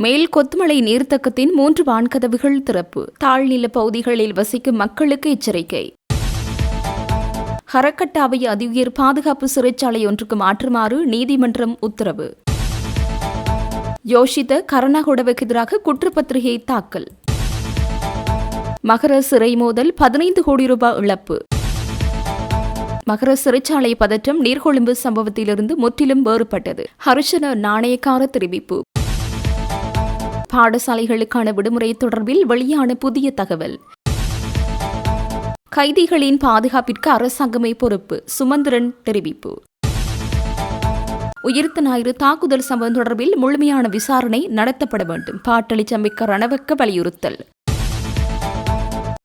மேல் கொத்துமலை நீர்த்தக்கத்தின் 3 வான்கதவுகள் திறப்பு. தாழ்நில பகுதிகளில் வசிக்கும் மக்களுக்கு எச்சரிக்கை. ஹரக்கட்டாவை அதிஉயர் பாதுகாப்பு சிறைச்சாலை ஒன்றுக்கு மாற்றுமாறு நீதிமன்றம் உத்தரவு. யோஷித்த கருணாகொடவுக்கு எதிராக குற்றப்பத்திரிகை தாக்கல். மகர சிறை மோதல் 15 கோடி ரூபாய் இழப்பு. மகர சிறைச்சாலை பதற்றம் நீர்கொழும்பு சம்பவத்திலிருந்து முற்றிலும் வேறுபட்டது. ஹர்ஷன நாணயக்கார தெரிவிப்பு. பாடசாலைகளுக்கான விடுமுறை தொடர்பில் வெளியான புதிய தகவல். கைதிகளின் பாதுகாப்பிற்கு அரசாங்கமே பொறுப்பு, சுமந்திரன் தெரிவிப்பு. உயிர்த்த ஞாயிறு தாக்குதல் சம்பவம் தொடர்பில் முழுமையான விசாரணை நடத்தப்பட வேண்டும், பாட்டளி சம்பிக்க ரணவக்க வலியுறுத்தல்.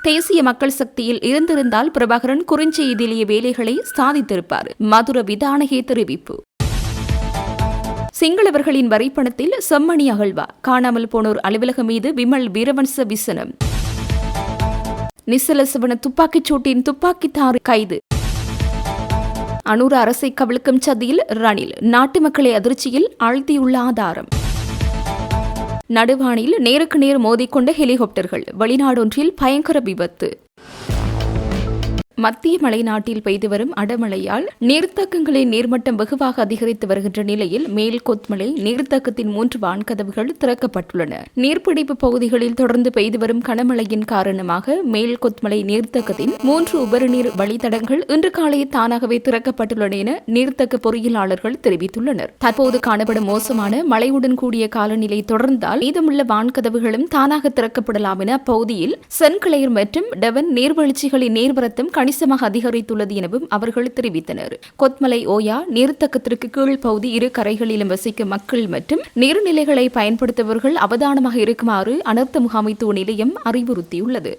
தேசிய மக்கள் சக்தியில் இருந்திருந்தால் பிரபாகரன் குறிஞ்செய்தியிலேயே வேலைகளை சாதித்திருப்பார், மதுர விதானகே தெரிவிப்பு. சிங்களவர்களின் வரிப்பணத்தில் செம்மணி அகழ்வா, காணாமல் போனோர் அலுவலகம் மீது விமல் வீரவன்ச விசனம். நிசலசவன துப்பாக்கிச் சூட்டின் துப்பாக்கித்தார் கைது. அனூர் அரசை கவிழ்க்கும் சதியில் ரணில், நாட்டு மக்களை அதிர்ச்சியில் ஆழ்த்தியுள்ள ஆதாரம். நடுவானில் நேருக்கு நேர் மோதிக்கொண்ட ஹெலிகாப்டர்கள், வெளிநாடொன்றில் பயங்கர விபத்து. மத்திய மலைநாட்டில் பெய்து வரும் அடமழையால் நீர்த்தக்கங்களின் நீர்மட்டம் வெகுவாக அதிகரித்து வருகின்ற நிலையில் மேல் கொத்மலை நீர்த்தக்கத்தின் 3 வான்கதவுகள் திறக்கப்பட்டுள்ளன. நீர்பிடிப்பு பகுதிகளில் தொடர்ந்து பெய்து வரும் கனமழையின் காரணமாக மேல் கொத்மலை நீர்த்தக்கத்தின் 3 உபரிநீர் வழித்தடங்கள் இன்று காலை தானாகவே திறக்கப்பட்டுள்ளன என நீர்த்தக்க பொறியியலாளர்கள் தெரிவித்துள்ளனர். தற்போது காணப்படும் மோசமான மழையுடன் கூடிய காலநிலை தொடர்ந்தால் மீதமுள்ள வான்கதவுகளும் தானாக திறக்கப்படலாம் என அப்பகுதியில் சென்கிளையர் மற்றும் டெவன் நீர்வீழ்ச்சிகளின் நீர்வரத்தும் கணிசமாக அதிகரித்துள்ளது எனவும் அவர்கள் தெரிவித்தனர். கொத்மலை ஓயா நீர்த்தக்கத்திற்கு கீழ் பகுதி இரு கரைகளிலும் வசிக்கும் மக்கள் மற்றும் நீர்நிலைகளை பயன்படுத்துபவர்கள் அவதானமாக இருக்குமாறு அனர்த்த முகாமைத்துவ நிலையம் அறிவுறுத்தியுள்ளது.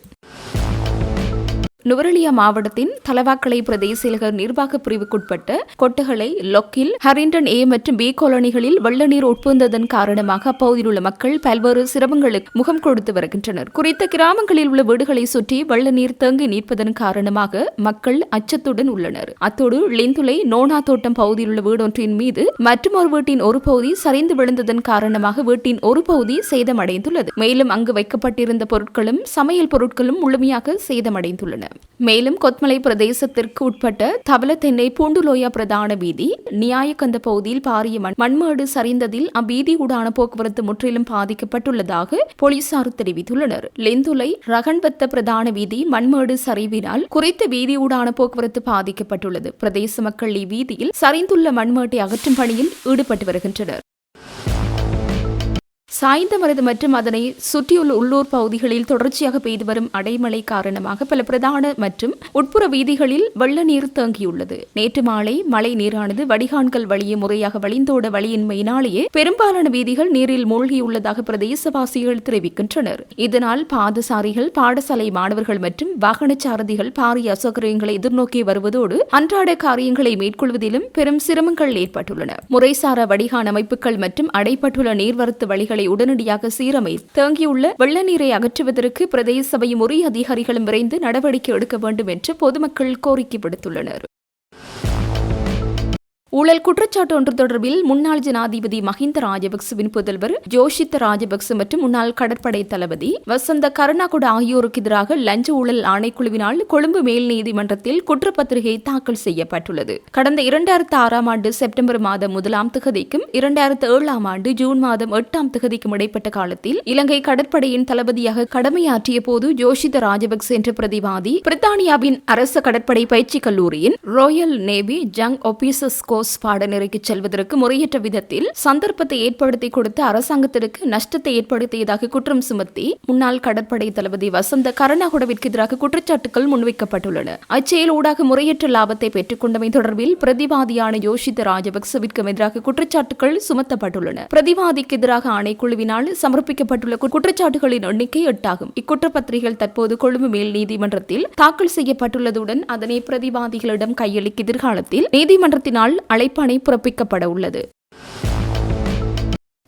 நுவரெலியா மாவட்டத்தின் தலவாக்கலை பிரதேச செயலக நிர்வாக பிரிவுக்குட்பட்ட கொட்டகலை, லொக்கில், ஹரிண்டன் ஏ மற்றும் பி காலனிகளில் வெள்ள நீர் உட்புகுந்ததன் காரணமாக அப்பகுதியில் உள்ள மக்கள் பல்வேறு சிரமங்களுக்கு முகம் கொடுத்து வருகின்றனர். குறித்த கிராமங்களில் உள்ள வீடுகளை சுற்றி வெள்ள நீர் தேங்கி நிற்பதன் காரணமாக மக்கள் அச்சத்துடன் உள்ளனர். அத்தோடு லிந்துலை நோனா தோட்டம் பகுதியில் உள்ள வீடொன்றின் மீது மற்றொரு வீட்டின் ஒரு பகுதி சரிந்து விழுந்ததன் காரணமாக வீட்டின் ஒரு பகுதி சேதமடைந்துள்ளது. மேலும் அங்கு வைக்கப்பட்டிருந்த பொருட்களும் சமையல் பொருட்களும் முழுமையாக சேதமடைந்துள்ளன. மேலும் கொத்மலை பிரதேசத்திற்கு உட்பட்ட தவளத்தென்னை பூண்டுலோயா பிரதான வீதி, நியாயக்கந்த பகுதியில் பாரிய மண்மேடு சரிந்ததில் அவ்வீதி ஊடான போக்குவரத்து முற்றிலும் பாதிக்கப்பட்டுள்ளதாக போலீசார் தெரிவித்துள்ளனர். லெந்துலை ரகன்பத்த பிரதான வீதி மண்மேடு சரிவினால் குறித்த வீதி ஊடான போக்குவரத்து பாதிக்கப்பட்டுள்ளது. பிரதேச மக்கள் இவ்வீதியில் சரிந்துள்ள மண்மேட்டை அகற்றும் பணியில் ஈடுபட்டு வருகின்றனர். சாய்ந்தமருது மற்றும் அதனை சுற்றியுள்ள உள்ளூர் பகுதிகளில் தொடர்ச்சியாக பெய்து வரும் அடைமழை காரணமாக பல பிரதான மற்றும் உட்புற வீதிகளில் வெள்ள நீர் தேங்கியுள்ளது. நேற்று மாலை மழை நீரானது வடிகான்கள் வழியே முறையாக வழிந்தோட வழியின்மையினாலேயே பெரும்பாலான வீதிகள் நீரில் மூழ்கியுள்ளதாக பிரதேசவாசிகள் தெரிவிக்கின்றனர். இதனால் பாதசாரிகள், பாடசாலை மாணவர்கள் மற்றும் வாகன சாரதிகள் பாரிய அசௌகரியங்களை எதிர்நோக்கி வருவதோடு அன்றாட காரியங்களை மேற்கொள்வதிலும் பெரும் சிரமங்கள் ஏற்பட்டுள்ளன. முறைசாரா வடிகான் அமைப்புகள் மற்றும் அடைப்பட்டுள்ள நீர்வரத்து வழிகளை உடனடியாக சீரமை தேங்கியுள்ள வெள்ள நீரை அகற்றுவதற்கு பிரதேச சபையும் உரிய அதிகாரிகளும் விரைந்து நடவடிக்கை எடுக்க வேண்டும் என்று பொதுமக்கள் கோரிக்கை விடுத்துள்ளனர். ஊழல் குற்றச்சாட்டு ஒன்று தொடர்பில் முன்னாள் ஜனாதிபதி மஹிந்த ராஜபக்சவின் புதல்வர் ஜோஷித்த ராஜபக்ச மற்றும் முன்னாள் கடற்படை தளபதி வசந்த கருணாகொட ஆகியோருக்கு எதிராக லஞ்ச ஊழல் ஆணைக்குழுவினால் கொழும்பு மேல் நீதிமன்றத்தில் குற்றப்பத்திரிகை தாக்கல் செய்யப்பட்டுள்ளது. கடந்த 2006ஆம் ஆண்டு செப்டம்பர் மாதம் 1ஆம் திகதிக்கும் 2007ஆம் ஆண்டு ஜூன் மாதம் 8ஆம் திகதிக்கும் இடைப்பட்ட காலத்தில் இலங்கை கடற்படையின் தளபதியாக கடமையாற்றிய போது ஜோஷித்த ராஜபக்ச என்ற பிரதிவாதி பிரித்தானியாவின் அரச கடற்படை பயிற்சி கல்லூரியின் ராயல் நேவி ஜங் ஆபீசர்ஸ் பாடநெறிக்கு செல்வதற்கு முறையற்ற விதத்தில் சந்தர்ப்பத்தை ஏற்படுத்தி கொடுத்த அரசாங்கத்திற்கு நஷ்டத்தை ஏற்படுத்தியதாக குற்றம் சுமத்தி முன்னாள் கடற்படை தளபதி வசந்த கருணாகொடவிற்கு எதிராக குற்றச்சாட்டுகள் முன்வைக்கப்பட்டுள்ளன. அச்செயல் ஊடாக முறையற்ற லாபத்தை பெற்றுக் கொண்டமை தொடர்பில் பிரதிவாதியான யோஷித்த ராஜபக்சவிற்கு எதிராக குற்றச்சாட்டுகள் சுமத்தப்பட்டுள்ளன. பிரதிவாதிக்கு எதிராக ஆணைக்குழுவினால் சமர்ப்பிக்கப்பட்டுள்ள குற்றச்சாட்டுகளின் எண்ணிக்கை 8 ஆகும். இக்குற்றப்பத்திரிகைகள் தற்போது கொழும்பு மேல் நீதிமன்றத்தில் தாக்கல் செய்யப்பட்டுள்ளதுடன் அதனை பிரதிவாதிகளிடம் கையளிக்க எதிர்காலத்தில் நீதிமன்றத்தினால் அழைப்பாணை பிறப்பிக்கப்பட உள்ளது.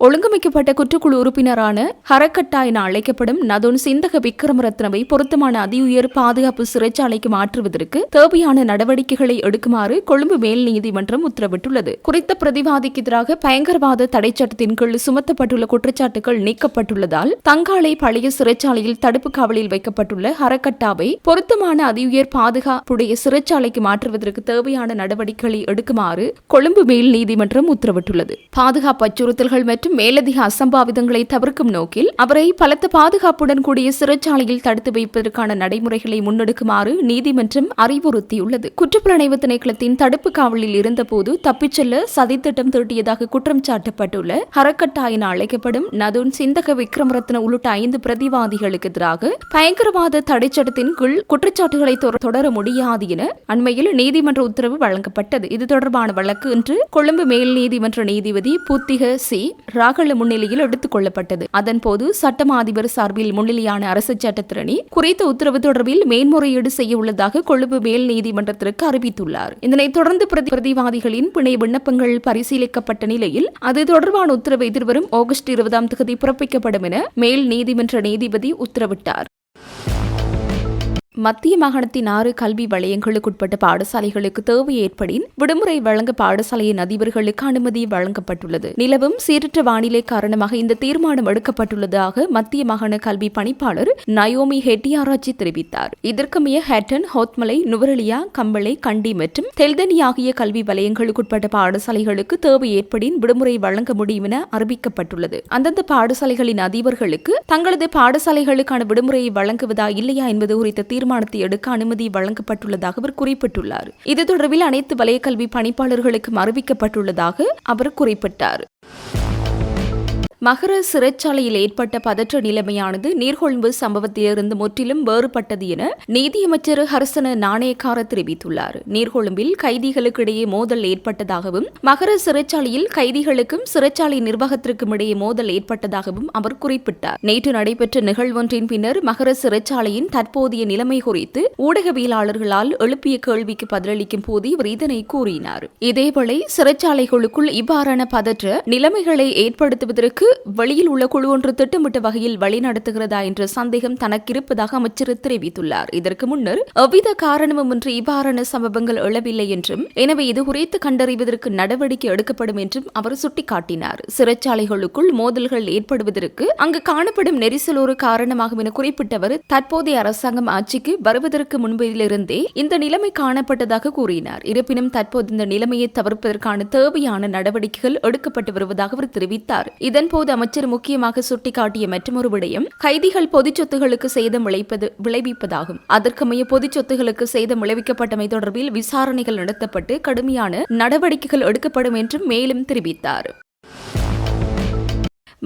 ஒழுங்கமைக்கப்பட்ட குற்றக்குழு உறுப்பினரான ஹரக்கட்டா என அழைக்கப்படும் நதுன் சிந்தக விக்ரமரத்னவை பொருத்தமான அதிஉயர் பாதுகாப்பு சிறைச்சாலைக்கு மாற்றுவதற்கு தேவையான நடவடிக்கைகளை எடுக்குமாறு கொழும்பு மேல் நீதிமன்றம் உத்தரவிட்டுள்ளது. குறித்த பிரதிவாதிக்கு எதிராக பயங்கரவாத தடை சட்டத்தின் கீழ் சுமத்தப்பட்டுள்ள குற்றச்சாட்டுகள் நீக்கப்பட்டுள்ளதால் தங்காலை பழைய சிறைச்சாலையில் தடுப்பு காவலில் வைக்கப்பட்டுள்ள ஹரக்கட்டாவை பொருத்தமான அதிஉயர் பாதுகாப்புடைய சிறைச்சாலைக்கு மாற்றுவதற்கு தேவையான நடவடிக்கைகளை எடுக்குமாறு கொழும்பு மேல் நீதிமன்றம் உத்தரவிட்டுள்ளது. பாதுகாப்பு அச்சுறுத்தல்கள் மற்றும் மேலதிக அசம்பாவிதங்களை தவிர்க்கும் நோக்கில் அவரை பலத்த பாதுகாப்புடன் கூடிய சிறைச்சாலையில் தடுத்து வைப்பதற்கான நடைமுறைகளை முன்னெடுக்குமாறு நீதிமன்றம் அறிவுறுத்தியுள்ளது. குற்றப்புலனாய்வு திணைக்களத்தின் தடுப்பு காவலில் இருந்தபோது தப்பிச் செல்ல சதித்திட்டம் தீட்டியதாக குற்றம் சாட்டப்பட்டுள்ள ஹரக்கட்டா என அழைக்கப்படும் நதுன் சிந்தக விக்ரமரத்ன உள்ளிட்ட 5 பிரதிவாதிகளுக்கு எதிராக பயங்கரவாத தடை சட்டத்தின் கீழ் குற்றச்சாட்டுகளை தொடர முடியாது என அண்மையில் நீதிமன்ற உத்தரவு வழங்கப்பட்டது. இது தொடர்பான வழக்கு இன்று கொழும்பு மேல் நீதிமன்ற நீதிபதி புத்திக சி ராகல முன்னிலையில் எடுத்துக் கொள்ளப்பட்டது. அதன்போது சட்டமா அதிபர் சார்பில் முன்னிலையான அரசு சட்டத்திரணி குறித்த உத்தரவு தொடர்பில் மேன்முறையீடு செய்ய உள்ளதாக கொழும்பு மேல் நீதிமன்றத்திற்கு அறிவித்துள்ளார். இதனைத் தொடர்ந்து பிரதிவாதிகளின் பிணை விண்ணப்பங்கள் பரிசீலிக்கப்பட்ட நிலையில் அது தொடர்பான உத்தரவு எதிர்வரும் ஆகஸ்ட் 20ஆம் தேதி பிறப்பிக்கப்படும் என மேல் நீதிமன்ற நீதிபதி உத்தரவிட்டார். மத்திய மாகாணத்தின் 6 கல்வி வலயங்களுக்குட்பட்ட பாடசாலைகளுக்கு தேவை ஏற்படின் விடுமுறை வழங்க பாடசாலையின் அதிபர்களுக்கு அனுமதி வழங்கப்பட்டுள்ளது. நிலவும் சீரற்ற வானிலை காரணமாக இந்த தீர்மானம் எடுக்கப்பட்டுள்ளதாக மத்திய மாகாண கல்வி பணிப்பாளர் நயோமி ஹெட்டியாராச்சி தெரிவித்தார். இதற்கமைய ஹேட்டன், ஹோத்மலை, நுவரெலியா, கம்பளை, கண்டி மற்றும் தெல்தனி ஆகிய கல்வி வலயங்களுக்குட்பட்ட பாடசாலைகளுக்கு தேவை ஏற்படின் விடுமுறை வழங்க முடியும் என அறிவிக்கப்பட்டுள்ளது. அந்தந்த பாடசாலைகளின் அதிபர்களுக்கு தங்களது பாடசாலைகளுக்கான விடுமுறையை வழங்குவதா இல்லையா என்பது குறித்த தீர்மானத்தை எடுக்க அனுமதி வழங்கப்பட்டுள்ளதாக அவர் குறிப்பிட்டுள்ளார். இது தொடர்பில் அனைத்து வலயக்கல்வி பணிப்பாளர்களுக்கும் அறிவிக்கப்பட்டுள்ளதாக அவர் குறிப்பிட்டார். மகர சிறைச்சாலையில் ஏற்பட்ட பதற்ற நிலைமையானது நீர்கொழும்பு சம்பவத்திலிருந்து முற்றிலும் வேறுபட்டது என நீதியமைச்சர் ஹர்சன நாணயக்கார தெரிவித்துள்ளார். நீர்கொழும்பில் கைதிகளுக்கு இடையே மோதல் ஏற்பட்டதாகவும் மகர சிறைச்சாலையில் கைதிகளுக்கும் சிறைச்சாலை நிர்வாகத்திற்கும் இடையே மோதல் ஏற்பட்டதாகவும் அவர் குறிப்பிட்டார். நேற்று நடைபெற்ற நிகழ்வொன்றின் பின்னர் மகர சிறைச்சாலையின் தற்போதைய நிலைமை குறித்து ஊடகவியலாளர்களால் எழுப்பிய கேள்விக்கு பதிலளிக்கும் போது இவர் இதனை கூறினார். இதேவேளை சிறைச்சாலைகளுக்குள் இவ்வாறான பதற்ற நிலைமைகளை ஏற்படுத்துவதற்கு வெளியில் உள்ள குழு ஒன்று திட்டமிட்ட வகையில் வழிநடத்துகிறதா என்ற சந்தேகம் தனக்கிருப்பதாக அமைச்சர் தெரிவித்துள்ளார். இதற்கு முன்னர் எவ்வித காரணமுமின்றி இவ்வாறான சம்பவங்கள் எழவில்லை என்றும் எனவே இது குறித்து கண்டறிவதற்கு நடவடிக்கை எடுக்கப்படும் என்றும் அவர் சுட்டிக்காட்டினார். சிறைச்சாலைகளுக்குள் மோதல்கள் ஏற்படுவதற்கு அங்கு காணப்படும் நெரிசல் ஒரு காரணமாகும் என குறிப்பிட்டவர் தற்போதைய அரசாங்கம் ஆட்சிக்கு வருவதற்கு முன்பிலிருந்தே இந்த நிலைமை காணப்பட்டதாக கூறினார். இருப்பினும் தற்போது இந்த நிலைமையை தவிர்ப்பதற்கான தேவையான நடவடிக்கைகள் எடுக்கப்பட்டு வருவதாக அவர் தெரிவித்தார். இதன்போது அமைச்சர் முக்கியமாக சுட்டிக்காட்டிய மற்றொரு விடயம் கைதிகள் பொது சொத்துகளுக்கு சேதம் விளைவிப்பதாகும். அதற்கமைய பொது சொத்துகளுக்கு சேதம் விளைவிக்கப்பட்டமை தொடர்பில் விசாரணைகள் நடத்தப்பட்டு கடுமையான நடவடிக்கைகள் எடுக்கப்படும் என்றும் மேலும் தெரிவித்தார்.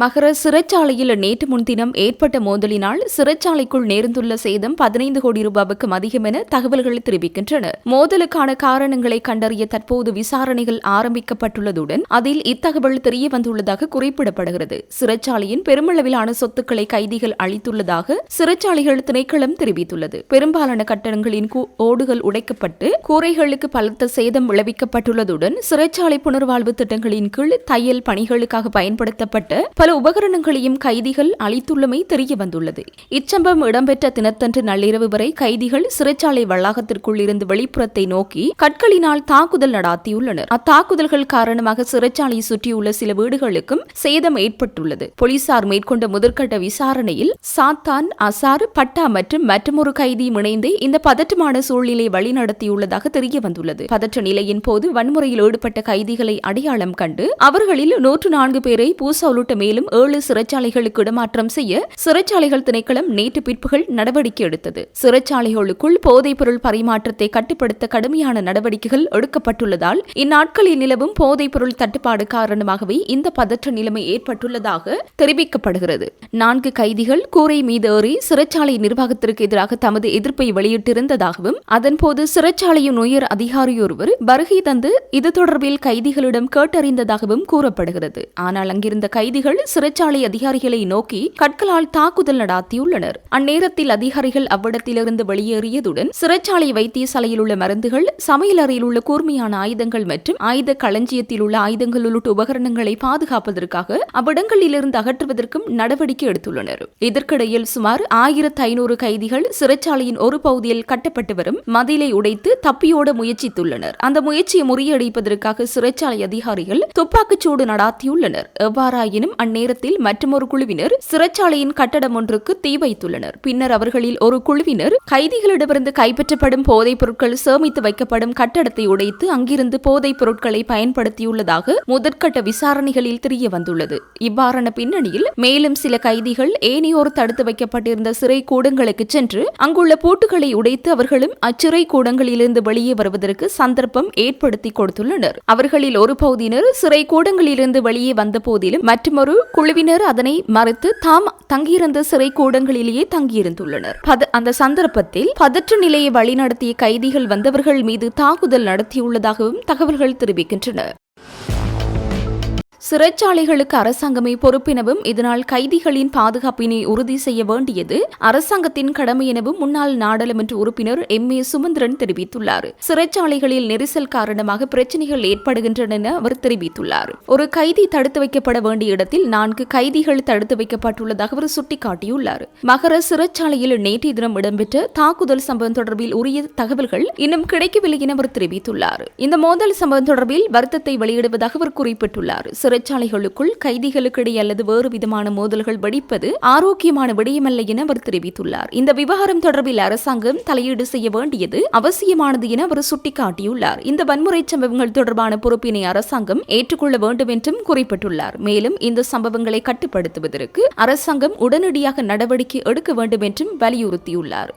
மகர சிறைச்சாலையில் நேற்று முன்தினம் ஏற்பட்ட மோதலினால் சிறைச்சாலைக்குள் நேர்ந்துள்ள சேதம் 15 கோடி ரூபாவுக்கும் அதிகம் என தகவல்கள் தெரிவிக்கின்றன. மோதலுக்கான காரணங்களை கண்டறிய தற்போது விசாரணைகள் ஆரம்பிக்கப்பட்டுள்ளதுடன் அதில் இத்தகவல் தெரிய வந்துள்ளதாக குறிப்பிடப்படுகிறது. சிறைச்சாலையின் பெருமளவிலான சொத்துக்களை கைதிகள் அளித்துள்ளதாக சிறைச்சாலைகள் திணைக்களம் தெரிவித்துள்ளது. பெரும்பாலான கட்டடங்களின் ஓடுகள் உடைக்கப்பட்டு கூரைகளுக்கு பலத்த சேதம் விளைவிக்கப்பட்டுள்ளதுடன் சிறைச்சாலை புனர்வாழ்வு திட்டங்களின் கீழ் தையல் பணிகளுக்காக பயன்படுத்தப்பட்ட பல உபகரணங்களையும் கைதிகள் அளித்துள்ளமை தெரிய வந்துள்ளது. இச்சம்பவம் இடம்பெற்ற தினத்தன்று நள்ளிரவு வரை கைதிகள் சிறைச்சாலை வளாகத்திற்குள் இருந்து வெளிப்புறத்தை நோக்கி கற்களினால் தாக்குதல் நடாத்தியுள்ளனர். அத்தாக்குதல்கள் காரணமாக சிறைச்சாலையை சுற்றியுள்ள சில வீடுகளுக்கும் சேதம் ஏற்பட்டுள்ளது. போலீசார் மேற்கொண்ட முதற்கட்ட விசாரணையில் சாத்தான், அசார், பட்டா மற்றும் மற்றொரு கைதியும் இணைந்து இந்த பதற்றமான சூழ்நிலையை வழிநடத்தியுள்ளதாக தெரிய வந்துள்ளது. பதற்ற நிலையின் போது வன்முறையில் ஈடுபட்ட கைதிகளை அடையாளம் கண்டு அவர்களில் 104 பேரை பூசா உள்ளிட்ட மேலும் 7 சிறைச்சாலைகளுக்கு இடமாற்றம் செய்ய சிறைச்சாலைகள் திணைக்களம் நேற்று பிற்பகல் நடவடிக்கை எடுத்தது. சிறைச்சாலைகளுக்குள் போதைப் பொருள் பரிமாற்றத்தை கட்டுப்படுத்த கடுமையான நடவடிக்கைகள் எடுக்கப்பட்டுள்ளதால் இந்நாட்களில் நிலவும் போதைப் பொருள் தட்டுப்பாடு காரணமாகவே இந்த பதற்ற நிலைமை ஏற்பட்டுள்ளதாக தெரிவிக்கப்படுகிறது. 4 கைதிகள் கூரை மீது ஏறி சிறைச்சாலை நிர்வாகத்திற்கு எதிராக தமது எதிர்ப்பை வெளியிட்டிருந்ததாகவும் அதன்போது சிறைச்சாலையின் உயர் அதிகாரியொருவர் வருகை தந்து இது தொடர்பில் கைதிகளிடம் கேட்டறிந்ததாகவும் கூறப்படுகிறது. ஆனால் அங்கிருந்த கைதிகள் கைதிகள் சிறைச்சாலை அதிகாரிகளை நோக்கி கற்களால் தாக்குதல் நடாத்தியுள்ளனர். அந்நேரத்தில் அதிகாரிகள் அவ்விடத்திலிருந்து வெளியேறியதுடன் சிறைச்சாலை வைத்தியசாலையில் உள்ள மருந்துகள், சமையல் அறையில் உள்ள கூர்மையான ஆயுதங்கள் மற்றும் ஆயுத களஞ்சியத்தில் உள்ள ஆயுதங்கள் உள்ளிட்ட உபகரணங்களை பாதுகாப்பதற்காக அவ்விடங்களிலிருந்து அகற்றுவதற்கும் நடவடிக்கை எடுத்துள்ளனர். இதற்கிடையில் சுமார் 1500 கைதிகள் சிறைச்சாலையின் ஒரு பகுதியில் கட்டப்பட்டு வரும் மதிலை உடைத்து தப்பியோட முயற்சித்துள்ளனர். அந்த முயற்சியை முறியடிப்பதற்காக சிறைச்சாலை அதிகாரிகள் துப்பாக்கிச்சூடு நடாத்தியுள்ளனர். எவ்வாறாயினும் அந்நேரத்தில் மற்றொரு குழுவினர் சிறைச்சாலையின் கட்டடம் ஒன்றுக்கு தீ வைத்துள்ளனர். பின்னர் அவர்களில் ஒரு குழுவினர் கைதிகளிடமிருந்து கைப்பற்றப்படும் போதைப் பொருட்கள் சேமித்து வைக்கப்படும் கட்டடத்தை உடைத்து அங்கிருந்து போதைப் பொருட்களை பயன்படுத்தியுள்ளதாக முதற்கட்ட விசாரணைகளில் தெரிய வந்துள்ளது. இவ்வாறான பின்னணியில் மேலும் சில கைதிகள் ஏனையோர் தடுத்து வைக்கப்பட்டிருந்த சிறை கூடங்களுக்கு சென்று அங்குள்ள பூட்டுகளை உடைத்து அவர்களும் அச்சிறை கூடங்களிலிருந்து வெளியே வருவதற்கு சந்தர்ப்பம் ஏற்படுத்தி கொடுத்துள்ளனர். அவர்களில் ஒரு பகுதியினர் சிறை கூடங்களிலிருந்து வெளியே வந்த போதிலும் மற்றொரு குழுவினர் அதனை மறுத்து தாம் தங்கியிருந்த சிறை கூடங்களிலேயே தங்கியிருந்துள்ளனர். அந்த சந்தர்ப்பத்தில் பதற்ற நிலையை வழிநடத்திய கைதிகள் வந்தவர்கள் மீது தாக்குதல் நடத்தியுள்ளதாகவும் தகவல்கள் தெரிவிக்கின்றன. சிறைச்சாலைகளுக்கு அரசாங்கமே பொறுப்பெனவும் இதனால் கைதிகளின் பாதுகாப்பினை உறுதி செய்ய வேண்டியது அரசாங்கத்தின் கடமை எனவும் முன்னாள் நாடாளுமன்ற உறுப்பினர் M.A. சுமந்திரன் தெரிவித்துள்ளார். சிறைச்சாலைகளில் நெரிசல் காரணமாக பிரச்சினைகள் ஏற்படுகின்றன என அவர் தெரிவித்துள்ளார். ஒரு கைதி தடுத்து வைக்கப்பட வேண்டிய இடத்தில் 4 கைதிகள் தடுத்து வைக்கப்பட்டுள்ளதாக அவர் சுட்டிக்காட்டியுள்ளார். மகர சிறைச்சாலையில் நேற்றைய தினம் இடம்பெற்ற தாக்குதல் சம்பவம் தொடர்பில் உரிய தகவல்கள் இன்னும் கிடைக்கவில்லை என அவர் தெரிவித்துள்ளார். இந்த மோதல் சம்பவம் தொடர்பில் வருத்தத்தை வெளியிடுவதாக அவர் குறிப்பிட்டுள்ளார். சிறைச்சாலைகளுக்குள் கைதிகளுக்கிடையே அல்லது வேறு விதமான மோதல்கள் வெடிப்பது ஆரோக்கியமான விடயமல்ல என அவர் தெரிவித்துள்ளார். இந்த விவகாரம் தொடர்பில் அரசாங்கம் தலையீடு செய்ய வேண்டியது அவசியமானது என அவர் சுட்டிக்காட்டியுள்ளார். இந்த வன்முறை சம்பவங்கள் தொடர்பான பொறுப்பினை அரசாங்கம் ஏற்றுக்கொள்ள வேண்டும் என்றும் குறிப்பிட்டுள்ளார். மேலும் இந்த சம்பவங்களை கட்டுப்படுத்துவதற்கு அரசாங்கம் உடனடியாக நடவடிக்கை எடுக்க வேண்டும் என்றும் வலியுறுத்தியுள்ளார்.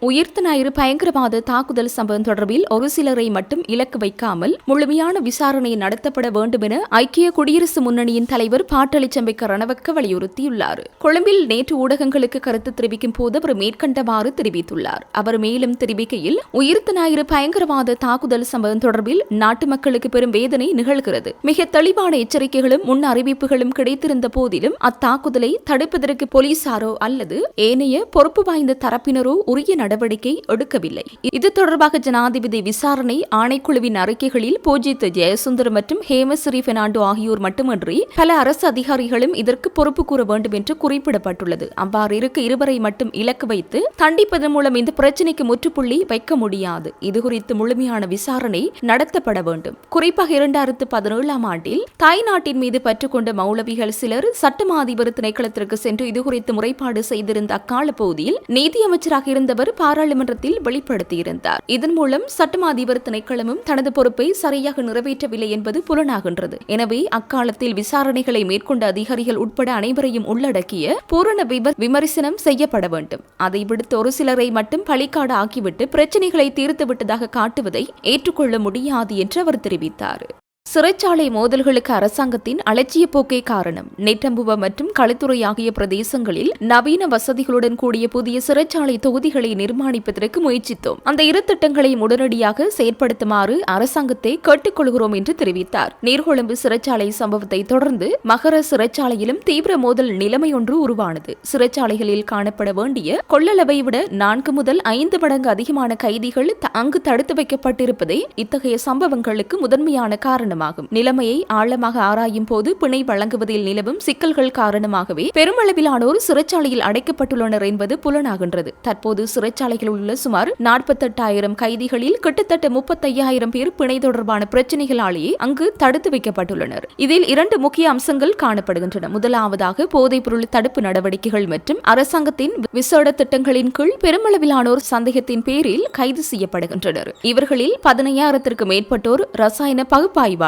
உயிர்த்த ஞாயிறு பயங்கரவாத தாக்குதல் சம்பவம் தொடர்பில் ஒரு சிலரை மட்டும் இலக்கு வைக்காமல் முழுமையான விசாரணை நடத்தப்பட வேண்டும் என ஐக்கிய குடியரசு முன்னணியின் தலைவர் பாட்டாளி சம்பிக்க ரணவக்க வலியுறுத்தியுள்ளார். கொழும்பில் நேற்று ஊடகங்களுக்கு கருத்து தெரிவிக்கும் போது அவர் மேற்கண்டவாறு தெரிவித்துள்ளார். அவர் மேலும் தெரிவிக்கையில், உயிர்த்த ஞாயிறு பயங்கரவாத தாக்குதல் சம்பவம் தொடர்பில் நாட்டு மக்களுக்கு பெரும் வேதனை நிகழ்கிறது. மிக தெளிவான எச்சரிக்கைகளும் முன் அறிவிப்புகளும் கிடைத்திருந்த போதிலும் அத்தாக்குதலை தடுப்பதற்கு போலீசாரோ அல்லது ஏனைய பொறுப்பு வாய்ந்த தரப்பினரோ உரிய நடவடிக்கை எடுக்கவில்லை. இது தொடர்பாக ஜனாதிபதி விசாரணை ஆணைக்குழுவின் அறிக்கைகளில் பூஜித் ஜெயசுந்தர் மற்றும் ஹேமஸ்ரீ பெர்னாண்டோ ஆகியோர் மட்டுமின்றி பல அரசு அதிகாரிகளும் இதற்கு பொறுப்பு கூற வேண்டும் என்று குறிப்பிடப்பட்டுள்ளது. அவ்வாறு இருக்க இருவரை மட்டும் இலக்கு வைத்து தண்டிப்பதன் மூலம் இந்த பிரச்சினைக்கு முற்றுப்புள்ளி வைக்க முடியாது. இதுகுறித்து முழுமையான விசாரணை நடத்தப்பட வேண்டும். குறிப்பாக 2017ஆம் ஆண்டில் தாய் நாட்டின் மீது பற்றுக்கொண்ட மௌலவிகள் சிலர் சட்டமா அதிபர் திணைக்களத்திற்கு சென்று இதுகுறித்து முறைப்பாடு செய்திருந்த அக்கால பகுதியில் நீதியமைச்சராக இருந்தவர் பாராளுமன்றத்தில் வெளிப்படுத்தியிருந்தார். இதன் மூலம் சட்டமா அதிபர் திணைக்களமும் தனது பொறுப்பை சரியாக நிறைவேற்றவில்லை என்பது புலனாகின்றது. எனவே அக்காலத்தில் விசாரணைகளை மேற்கொண்ட அதிகாரிகள் உட்பட அனைவரையும் உள்ளடக்கிய பூரண விமர்சனம் செய்யப்பட வேண்டும். அதை விடுத்து ஒரு சிலரை மட்டும் பழிக்காடு ஆக்கிவிட்டு பிரச்சினைகளை தீர்த்துவிட்டதாக காட்டுவதை ஏற்றுக்கொள்ள முடியாது என்று அவர் தெரிவித்தார். சிறைச்சாலை மோதல்களுக்கு அரசாங்கத்தின் அலட்சிய போக்கே காரணம். நெட்டம்புவ மற்றும் களுத்துறை ஆகிய பிரதேசங்களில் நவீன வசதிகளுடன் கூடிய புதிய சிறைச்சாலை தொகுதிகளை நிர்மாணிப்பதற்கு முயற்சித்தோம். அந்த 2 திட்டங்களையும் உடனடியாக செயற்படுத்துமாறு அரசாங்கத்தை கேட்டுக்கொள்கிறோம் என்று தெரிவித்தார். நீர்கொழும்பு சிறைச்சாலை சம்பவத்தை தொடர்ந்து மகர சிறைச்சாலையிலும் தீவிர மோதல் நிலைமை ஒன்று உருவானது. சிறைச்சாலைகளில் காணப்பட வேண்டிய கொள்ளளவை விட 4 முதல் 5 மடங்கு அதிகமான கைதிகள் அங்கு தடுத்து வைக்கப்பட்டிருப்பதே இத்தகைய சம்பவங்களுக்கு முதன்மையான காரணம். நிலைமையை ஆழமாக ஆராயும் போது பிணை வழங்குவதில் நிலவும் சிக்கல்கள் காரணமாகவே பெருமளவிலானோர் சிறைச்சாலையில் அடைக்கப்பட்டுள்ளனர் என்பது புலனாகின்றது. தற்போது சிறைச்சாலைகளில் உள்ள சுமார் 48,000 கைதிகளில் கிட்டத்தட்ட 35,000 பேர் பிணை தொடர்பான பிரச்சினைகளாலேயே அங்கு தடுத்து வைக்கப்பட்டுள்ளனர். இதில் 2 முக்கிய அம்சங்கள் காணப்படுகின்றன. முதலாவதாக போதைப் பொருள் தடுப்பு நடவடிக்கைகள் மற்றும் அரசாங்கத்தின் விசேட திட்டங்களின் கீழ் பெருமளவிலானோர் சந்தேகத்தின் பேரில் கைது செய்யப்படுகின்றனர். இவர்களில் 15,000ற்கு மேற்பட்டோர் ரசாயன பகுப்பாய்வாளர்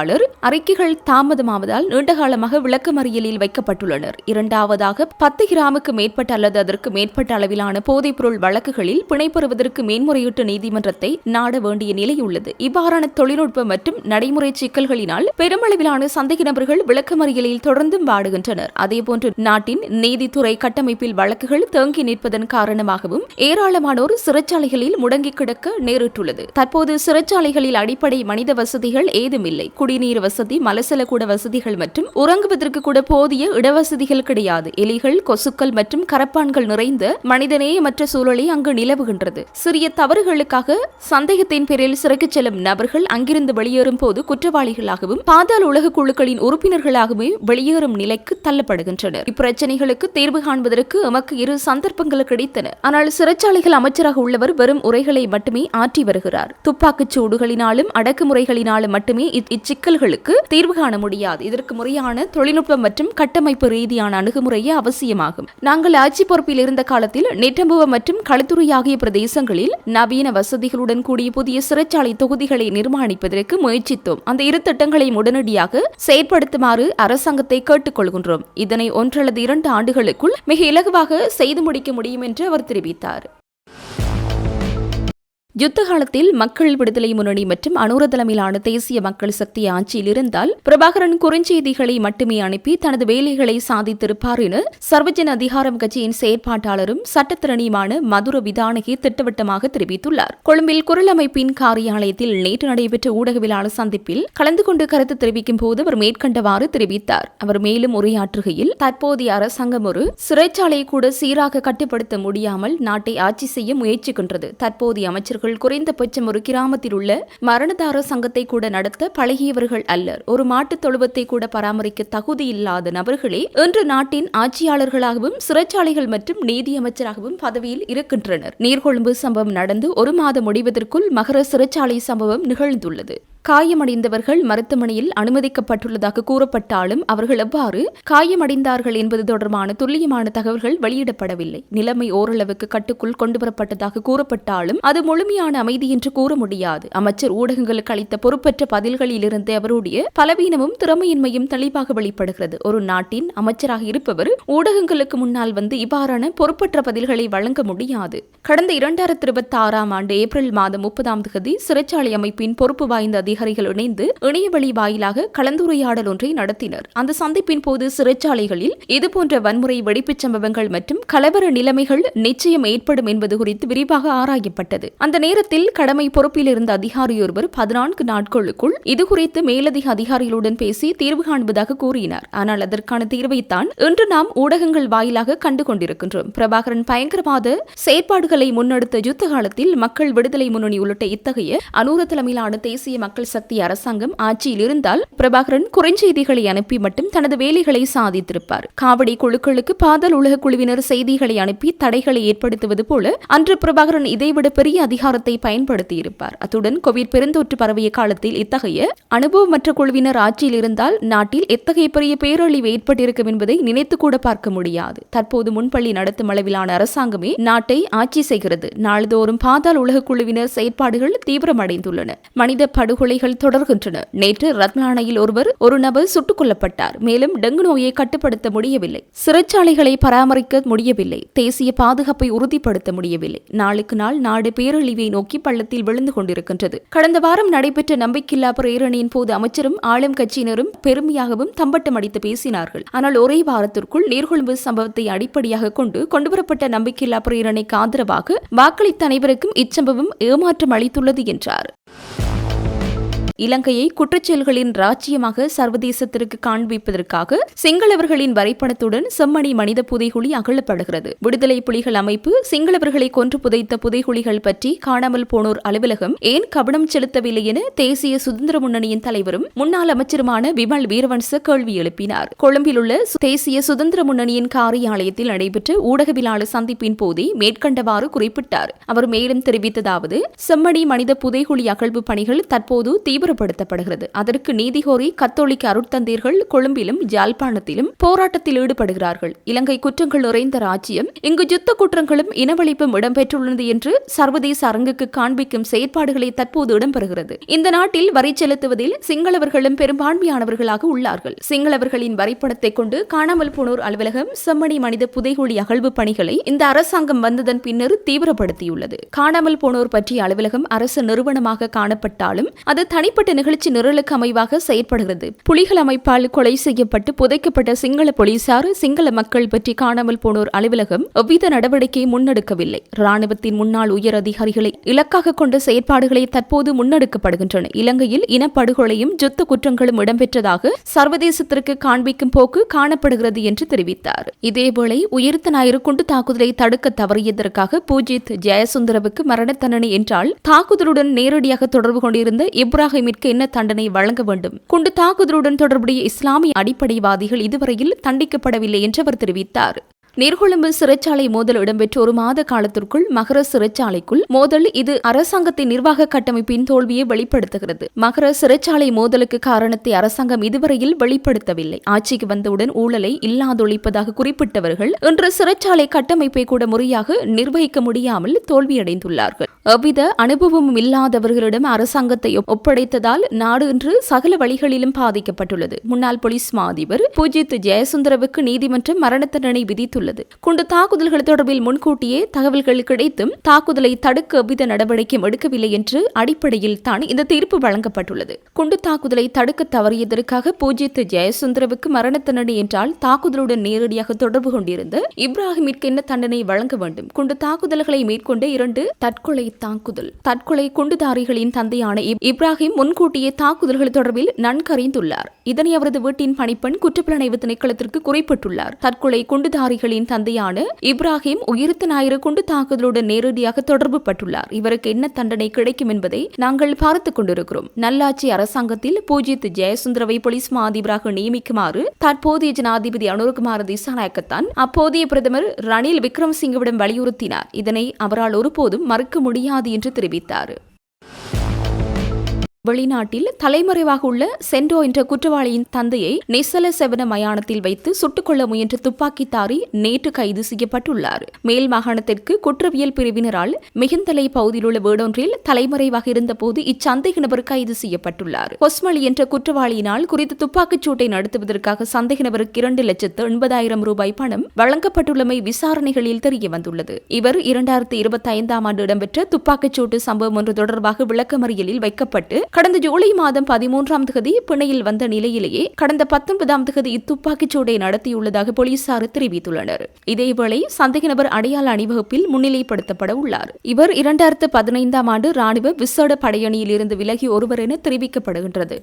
அறிக்கைகள் தாமதமாவதால் நீண்டகாலமாக விளக்கமறியலில் வைக்கப்பட்டுள்ளனர். இரண்டாவதாக 10 கிராமுக்கு மேற்பட்ட அல்லது அதற்கு மேற்பட்ட அளவிலான போதைப் பொருள் வழக்குகளில் பிணை பெறுவதற்கு மேன்முறையீட்டு நீதிமன்றத்தை நாட வேண்டிய நிலை உள்ளது. இவ்வாறான தொழில்நுட்ப மற்றும் நடைமுறை சிக்கல்களினால் பெருமளவிலான சந்தேக நபர்கள் விளக்கமறியலில் தொடர்ந்தும் வாடுகின்றனர். அதேபோன்று நாட்டின் நீதித்துறை கட்டமைப்பில் வழக்குகள் தேங்கி நிற்பதன் காரணமாகவும் ஏராளமானோர் சிறைச்சாலைகளில் முடங்கி கிடக்க நேரிட்டுள்ளது. தற்போது சிறைச்சாலைகளில் அடிப்படை மனித வசதிகள் ஏதுமில்லை. குடிநீர் வசதி, மலசல கூட வசதிகள் மற்றும் உறங்குவதற்கு கூட போதிய இடவசதிகள் கிடையாது. எலிகள், கொசுக்கள் மற்றும் கரப்பான்கள் நிறைந்த மனிதநேயமற்ற சூழலை அங்கு நிலவுகின்றது. சிறிய தவறுகளுக்காக சந்தேகத்தின் பேரில் சிறைக்குச் செல்லும் நபர்கள் அங்கிருந்து வெளியேறும் போது குற்றவாளிகளாகவும் பாதாள உலக குழுக்களின் உறுப்பினர்களாகவே வெளியேறும் நிலைக்கு தள்ளப்படுகின்றனர். இப்பிரச்சனைகளுக்கு தீர்வு காண்பதற்கு எமக்கு 2 சந்தர்ப்பங்கள் கிடைத்தன. ஆனால் சிறைச்சாலைகள் அமைச்சராக உள்ளவர் வெறும் உரைகளை மட்டுமே ஆற்றி வருகிறார். துப்பாக்கிச் சூடுகளினாலும் அடக்குமுறைகளினாலும் மட்டுமே இச்சிக்கல்களுக்கு தீர்வு காண முடியாது. இதற்கு முறையான தொழில்நுட்பம் மற்றும் கட்டமைப்பு ரீதியான அணுகுமுறையே அவசியமாகும். நாங்கள் ஆட்சி பொறுப்பில் இருந்த காலத்தில் நெட்டம்புவ மற்றும் களுத்துறை ஆகிய பிரதேசங்களில் நவீன வசதிகளுடன் கூடிய புதிய சிறைச்சாலை தொகுதிகளை நிர்மாணிப்பதற்கு முயற்சித்தோம். அந்த 2 திட்டங்களையும் உடனடியாக செயற்படுத்துமாறு அரசாங்கத்தை கேட்டுக்கொள்கின்றோம். இதனை 1 அல்லது 2 ஆண்டுகளுக்குள் மிக இலகுவாக செய்து முடிக்க முடியும் என்று அவர் தெரிவித்தார். யுத்த காலத்தில் மக்கள் விடுதலை முன்னணி மற்றும் அனுர தலைமையிலான தேசிய மக்கள் சக்தி ஆட்சியில் இருந்தால் பிரபாகரன் குறுஞ்செய்திகளை மட்டுமே அனுப்பி தனது வேலைகளை சாதித்திருப்பார் என சர்வஜன அதிகாரம் கட்சியின் செயற்பாட்டாளரும் சட்டத்திறனியுமான மதுர விதானகி திட்டவட்டமாக தெரிவித்துள்ளார். கொழும்பில் குரல் அமைப்பின் காரியாலயத்தில் நேற்று நடைபெற்ற ஊடகவியலாளர் சந்திப்பில் கலந்து கொண்டு கருத்து தெரிவிக்கும் போது அவர் மேற்கண்டவாறு தெரிவித்தார். அவர் மேலும் உரையாற்றுகையில், தற்போதைய அரசாங்கம் ஒரு சிறைச்சாலையை கூட சீராக கட்டுப்படுத்த முடியாமல் நாட்டை ஆட்சி செய்ய முயற்சிக்கின்றது. தற்போதைய அமைச்சர்கள் குறைந்தபட்சம் ஒரு கிராமத்தில் உள்ள மரணதார சங்கத்தை கூட நடத்த பழகியவர்கள் அல்லர். ஒரு மாட்டுத் தொழுவத்தை கூட பராமரிக்க தகுதி இல்லாத நபர்களே இன்று நாட்டின் ஆட்சியாளர்களாகவும் சிறைச்சாலைகள் மற்றும் நீதி அமைச்சராகவும் பதவியில் இருக்கின்றனர். நீர்கொழும்பு சம்பவம் நடந்து 1 மாதம் முடிவதற்குள் மகர சிறைச்சாலை சம்பவம் நிகழ்ந்துள்ளது. காயமடைந்தவர்கள் மருத்துவமனையில் அனுமதிக்கப்பட்டுள்ளதாக கூறப்பட்டாலும் அவர்கள் எவ்வாறு காயமடைந்தார்கள் என்பது தொடர்பான துல்லியமான தகவல்கள் வெளியிடப்படவில்லை. நிலைமை ஓரளவுக்கு கட்டுக்குள் கொண்டுவரப்பட்டதாக கூறப்பட்டாலும் அது முழுமையான அமைதி என்று கூற முடியாது. அமைச்சர் ஊடகங்களுக்கு அளித்த பொறுப்பற்ற பதில்களிலிருந்து அவருடைய பலவீனமும் திறமையின்மையும் தெளிவாக வெளிப்படுகிறது. ஒரு நாட்டின் அமைச்சராக இருப்பவர் ஊடகங்களுக்கு முன்னால் வந்து இவ்வாறான பொறுப்பற்ற பதில்களை வழங்க முடியாது. கடந்த 2026ஆம் ஆண்டு ஏப்ரல் மாதம் 30ஆம் தேதி சிறைச்சாலை அமைப்பின் பொறுப்பு வாய்ந்த அதிகாரிகள் இணைந்து இணையவழி வாயிலாக கலந்துரையாடல் ஒன்றை நடத்தினர். அந்த சந்திப்பின் போது சிறைச்சாலைகளில் இதுபோன்ற வன்முறை, வெடிப்புச் சம்பவங்கள் மற்றும் கலவர நிலைமைகள் நிச்சயம் ஏற்படும் என்பது குறித்து விரிவாக ஆராயப்பட்டது. அந்த நேரத்தில் கடமை பொறுப்பில் இருந்த அதிகாரியொருவர் 14 நாட்களுக்குள் இதுகுறித்து மேலதிக அதிகாரிகளுடன் பேசி தீர்வு காண்பதாக கூறினார். ஆனால் அதற்கான தீர்வைத்தான் இன்று நாம் ஊடகங்கள் வாயிலாக கண்டு கொண்டிருக்கின்றோம். பிரபாகரன் பயங்கரவாத செயற்பாடுகளை முன்னெடுத்த யுத்த காலத்தில் மக்கள் விடுதலை முன்னணி உள்ளிட்ட இத்தகைய அனுர தலைமையிலான தேசிய மக்கள் சக்தி அரசாங்கம் ஆட்சியில் இருந்தால் பிரபாகரன் குறுஞ்செய்திகளை அனுப்பி மட்டும் தனது வேலைகளை சாதித்திருப்பார். காவடி குழுக்களுக்கு பாதாள உலக குழுவினர் செய்திகளை அனுப்பி தடைகளை ஏற்படுத்துவது போல அன்று பிரபாகரன் இதைவிட பெரிய அதிகாரத்தை பயன்படுத்தியிருப்பார். அத்துடன் கோவிட் பெருந்தொற்று பரவிய காலத்தில் இத்தகைய அனுபவமற்ற குழுவினர் ஆட்சியில் இருந்தால் நாட்டில் எத்தகைய பெரிய பேரழிவு ஏற்பட்டிருக்கும் என்பதை நினைத்து கூட பார்க்க முடியாது. தற்போது முன்பள்ளி நடத்தும் அளவிலான அரசாங்கமே நாட்டை ஆட்சி செய்கிறது. நாள்தோறும் பாதாள உலக குழுவினர் செயற்பாடுகள் தீவிரமடைந்துள்ளன. மனித படுகொலைகள் தொடர்கின்றன. நேற்று ரத்னானையில் ஒரு நபர் சுட்டுக் கொல்லப்பட்டார். மேலும் டெங்கு நோயை கட்டுப்படுத்த முடியவில்லை. சிறைச்சாலைகளை பராமரிக்க முடியவில்லை. தேசிய பாதுகாப்பை உறுதிப்படுத்த முடியவில்லை. நாளுக்கு நாள் நாடு பேரழிவை நோக்கி பள்ளத்தில் விழுந்து கொண்டிருக்கின்றது. கடந்த வாரம் நடைபெற்ற நம்பிக்கையில்லா பிரேரணையின் போது அமைச்சரும் ஆளும் கட்சியினரும் பெருமையாகவும் தம்பட்டம் அடித்து பேசினார்கள். ஆனால் ஒரே வாரத்திற்குள் நீர்கொழும்பு சம்பவத்தை அடிப்படையாக கொண்டுவரப்பட்ட நம்பிக்கையில்லா பிரேரணைக்கு ஆதரவாக வாக்களித்த அனைவருக்கும் இச்சம்பவம் ஏமாற்றம் அளித்துள்ளது என்றார். இலங்கையை குற்றச்செயல்களின் ராஜ்யமாக சர்வதேசத்திற்கு காண்பிப்பதற்காக சிங்களவர்களின் வரைபடத்துடன் செம்மணி மனித புதைகுழி அகழப்படுகிறது. விடுதலை புலிகள் அமைப்பு சிங்களவர்களை கொன்று புதைத்த புதைகுழிகள் பற்றி காணாமல் போனோர் அலுவலகம் ஏன் கவனம் செலுத்தவில்லை என தேசிய சுதந்திர முன்னணியின் தலைவரும் முன்னாள் அமைச்சருமான விமல் வீரவன்ச கேள்வி எழுப்பினார். கொழும்பில் உள்ள தேசிய சுதந்திர முன்னணியின் காரியாலயத்தில் நடைபெற்ற ஊடகவியலாளர் சந்திப்பின் போதே மேற்கண்டவாறு குறிப்பிட்டார். அவர் மேலும் தெரிவித்ததாவது, செம்மணி மனித புதைகுழி அகழ்வு பணிகள் தற்போது தீவிரப்படுத்தப்படுகிறது. அதற்கு நீதி கோரி கத்தோலிக்க அருட்தந்தையர்கள் கொழும்பிலும் யாழ்ப்பாணத்திலும் போராட்டத்தில் ஈடுபடுகிறார்கள். இலங்கை குற்றங்கள் நிறைந்த ராஜ்யம், இங்கு யுத்த குற்றங்களும் இனவழிப்பும் இடம்பெற்றுள்ளது என்று சர்வதேச அரங்குக்கு காண்பிக்கும் செயற்பாடுகளை தற்போது இடம்பெறுகிறது. இந்த நாட்டில் வரி செலுத்துவதில் சிங்களவர்களும் பெரும்பான்மையானவர்களாக உள்ளார்கள். சிங்களவர்களின் வரைபடத்தை கொண்டு காணாமல் போனோர் அலுவலகம், செம்மணி மனித புதைகுழி அகழ்வு பணிகளை இந்த அரசாங்கம் வந்ததன் பின்னர் தீவிரப்படுத்தியுள்ளது. காணாமல் போனோர் பற்றிய அலுவலகம் அரசு நிறுவனமாக காணப்பட்டாலும் அது தனிப்பட்ட குறிப்பிட்ட நிகழ்ச்சி நிரலுக்கு அமைவாக செயற்படுகிறது. புலிகள் அமைப்பால் கொலை செய்யப்பட்டு புதைக்கப்பட்ட சிங்கள போலீசார், சிங்கள மக்கள் பற்றி காணாமல் போனோர் அலுவலகம் எவ்வித நடவடிக்கை முன்னெடுக்கவில்லை. ராணுவத்தின் முன்னாள் உயர் அதிகாரிகளை இலக்காக கொண்ட செயற்பாடுகளை தற்போது முன்னெடுக்கப்படுகின்றன. இலங்கையில் இனப்படுகொலையும் யுத்த குற்றங்களும் இடம்பெற்றதாக சர்வதேசத்திற்கு காண்பிக்கும் போக்கு காணப்படுகிறது என்று தெரிவித்தார். இதேவேளை உயிர்த்த ஞாயிறு குண்டு தாக்குதலை தடுக்க தவறியதற்காக பூஜித் ஜெயசுந்தரவுக்கு மரண தண்டனை என்றால் தாக்குதலுடன் நேரடியாக தொடர்பு கொண்டிருந்த இப்ராஹிமிற்கு என்ன தண்டனை வழங்க வேண்டும்? குண்டு தாக்குதலுடன் தொடர்புடைய இஸ்லாமிய அடிப்படைவாதிகள் இதுவரையில் தண்டிக்கப்படவில்லை என்று அவர் தெரிவித்தார். நீர்கொழும்பு சிறைச்சாலை மோதல் இடம்பெற்ற ஒரு மாத காலத்திற்குள் மகர சிறைச்சாலைக்குள் மோதல் இது அரசாங்கத்தின் நிர்வாக கட்டமைப்பின் தோல்வியை வெளிப்படுத்துகிறது. மகர சிறைச்சாலை மோதலுக்கு காரணத்தை அரசாங்கம் இதுவரையில் வெளிப்படுத்தவில்லை. ஆட்சிக்கு வந்தவுடன் ஊழலை இல்லாதொழிப்பதாக குறிப்பிட்டவர்கள் இன்று சிறைச்சாலை கட்டமைப்பை கூட முறையாக நிர்வகிக்க முடியாமல் தோல்வியடைந்துள்ளார்கள். எவ்வித அனுபவமும் இல்லாதவர்களிடம் அரசாங்கத்தை ஒப்படைத்ததால் நாடு இன்று சகல வழிகளிலும் பாதிக்கப்பட்டுள்ளது. முன்னாள் போலீஸ் மா அதிபர் பூஜித் ஜெயசுந்தரவுக்கு நீதிமன்றம் மரண தண்டனை விதித்துள்ளது. குண்டு தாக்குதல்கள் தொடர்பில் முன்கூட்டியே தகவல்கள் கிடைத்தும் தாக்குதலை தடுக்க எவ்வித நடவடிக்கையும் எடுக்கவில்லை என்று அடிப்படையில் தான் இந்த தீர்ப்பு வழங்கப்பட்டுள்ளது. குண்டு தாக்குதலை தடுக்க தவறியதற்காக பூஜித் ஜெயசுந்தரவுக்கு மரண தண்டனை என்றால் தாக்குதலுடன் நேரடியாக தொடர்பு கொண்டிருந்த இப்ராஹிமிற்கு என்ன தண்டனை வழங்க வேண்டும்? குண்டு தாக்குதல்களை மேற்கொண்ட 2 தற்கொலை குண்டுதாரிகளின் தந்தையான இப்ராஹிம் முன்கூட்டியே தாக்குதல்கள் தொடர்பில் நன்கறிந்துள்ளார். இதனை அவரது வீட்டின் பணிப்பெண் குற்றப்புலனாய்வு திணைக்களத்திற்கு குறிப்பிட்டுள்ளார். தற்கொலை குண்டுதாரிகளின் தந்தையான இப்ராஹிம் உயிர்த்த ஞாயிறு குண்டு தாக்குதலுடன் நேரடியாக தொடர்பு பட்டுள்ளார். இவருக்கு என்ன தண்டனை கிடைக்கும் என்பதை நாங்கள் பார்த்துக் கொண்டிருக்கிறோம். நல்லாட்சி அரசாங்கத்தில் பூஜித் ஜெயசுந்தரவை போலீஸ் மா அதிபராக நியமிக்குமாறு தற்போதைய ஜனாதிபதி அனுரகுமார திசாநாயக்கத்தான் அப்போதைய பிரதமர் ரணில் விக்ரமசிங்கவிடம் வலியுறுத்தினார். இதனை அவரால் ஒருபோதும் மறுக்க முடியாது என்று தெரிவித்தார். வெளிநாட்டில் தலைமறைவாக உள்ள சென்டோ என்ற குற்றவாளியின் தந்தையை நிசல செவன மயானத்தில் வைத்து சுட்டுக் கொள்ள முயன்ற துப்பாக்கிதாரி நேற்று கைது செய்யப்பட்டுள்ளார். மேல் மாகாணத்திற்கு குற்றவியல் பிரிவினரால் மிகுந்தலை பகுதியில் உள்ள வீடொன்றில் தலைமறைவாக இருந்தபோது இச்சந்தேக நபர் கைது செய்யப்பட்டுள்ளார். கொஸ்மலி என்ற குற்றவாளியினால் குறித்த துப்பாக்கிச் சூட்டை நடத்துவதற்காக சந்தேக நபருக்கு 2,80,000 ரூபாய் பணம் வழங்கப்பட்டுள்ளமை விசாரணைகளில் தெரியவந்துள்ளது. இவர் 2025ஆம் ஆண்டு இடம்பெற்ற துப்பாக்கிச் சூட்டு சம்பவம் ஒன்று தொடர்பாக விளக்கமறியலில் வைக்கப்பட்டு கடந்த ஜூலை மாதம் 13ஆம் தேதி பிணையில் வந்த நிலையிலேயே கடந்த 19ஆம் தேதி இத்துப்பாக்கிச் சூட்டை நடத்தியுள்ளதாக போலீசார் தெரிவித்துள்ளனர். இதேவேளை சந்தேக நபர் அடையாள அணிவகுப்பில் முன்னிலைப்படுத்தப்பட உள்ளார். இவர் 2015ஆம் ஆண்டு ராணுவ விசேட படையணியில் இருந்து விலகி ஒருவர் என தெரிவிக்கப்படுகின்றது.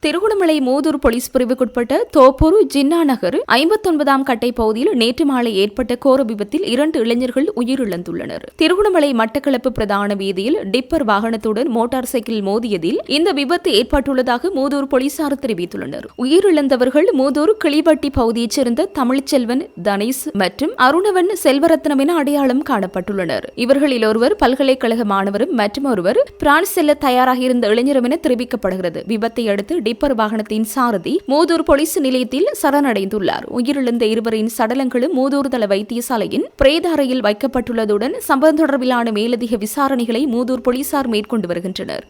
திருகோணமலை மூதூர் போலீஸ் பிரிவுக்குட்பட்ட தோப்பூர் ஜின்னா நகர் 59ஆம் கட்டை பகுதியில் நேற்று மாலை ஏற்பட்ட கோர விபத்தில் 2 இளைஞர்கள் உயிரிழந்துள்ளனர். திருகோணமலை மட்டக்களப்பு பிரதான வீதியில் டிப்பர் வாகனத்துடன் மோட்டார் சைக்கிள் மோதியதில் இந்த விபத்து ஏற்பட்டுள்ளதாக மூதூர் போலீசார் தெரிவித்துள்ளனர். உயிரிழந்தவர்கள் மூதூர் கிளிவட்டி பகுதியைச் சேர்ந்த தமிழ்ச்செல்வன் தனேஷ் மற்றும் அருணவன் செல்வரத்னம் என அடையாளம் காணப்பட்டுள்ளனர். இவர்களில் ஒருவர் பல்கலைக்கழக மாணவரும் மற்றும் ஒருவர் பிரான்ஸ் செல்ல தயாராக இருந்த இளைஞரும் என தெரிவிக்கப்படுகிறது. விபத்தை அடுத்து டிப்பர் வாகனத்தின் சாரதி மூதூர் போலீஸ் நிலையத்தில் சரணடைந்துள்ளார். உயிரிழந்த இருவரின் சடலங்களும் மூதூர் தள வைத்தியசாலையின் பிரேத அறையில் வைக்கப்பட்டுள்ளதுடன் சம்பவம் தொடர்பிலான மேலதிக விசாரணைகளை மூதூர் போலீசார் மேற்கொண்டு வருகின்றனர்.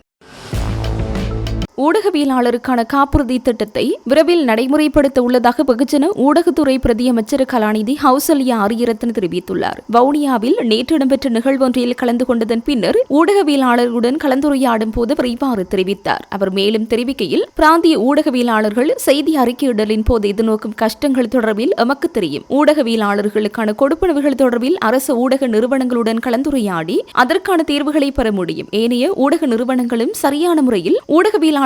ஊடகவியலாளருக்கான காப்புறுதி திட்டத்தை விரைவில் நடைமுறைப்படுத்த உள்ளதாக வெகுஜன ஊடகத்துறை பிரதியமைச்சர் கலாநிதி ஹவுசல்யா ஆரியரத்ன தெரிவித்துள்ளார். வவுனியாவில் நேற்று இடம்பெற்ற நிகழ்வொன்றில் கலந்து கொண்டதன் பின்னர் ஊடகவியலாளர்களுடன் கலந்துரையாடும் போது அவர் இவ்வாறு தெரிவித்தார். அவர் மேலும் தெரிவிக்கையில், பிராந்திய ஊடகவியலாளர்கள் செய்தி அறிக்கையிடலின் போது எதிர்நோக்கும் கஷ்டங்கள் தொடர்பில் எமக்கு தெரியும். ஊடகவியலாளர்களுக்கான கொடுப்பனவுகள் தொடர்பில் அரசு ஊடக நிறுவனங்களுடன் கலந்துரையாடி அதற்கான தீர்வுகளை பெற முடியும். ஏனைய ஊடக நிறுவனங்களும் சரியான முறையில் ஊடகவியலாளர்களுக்கான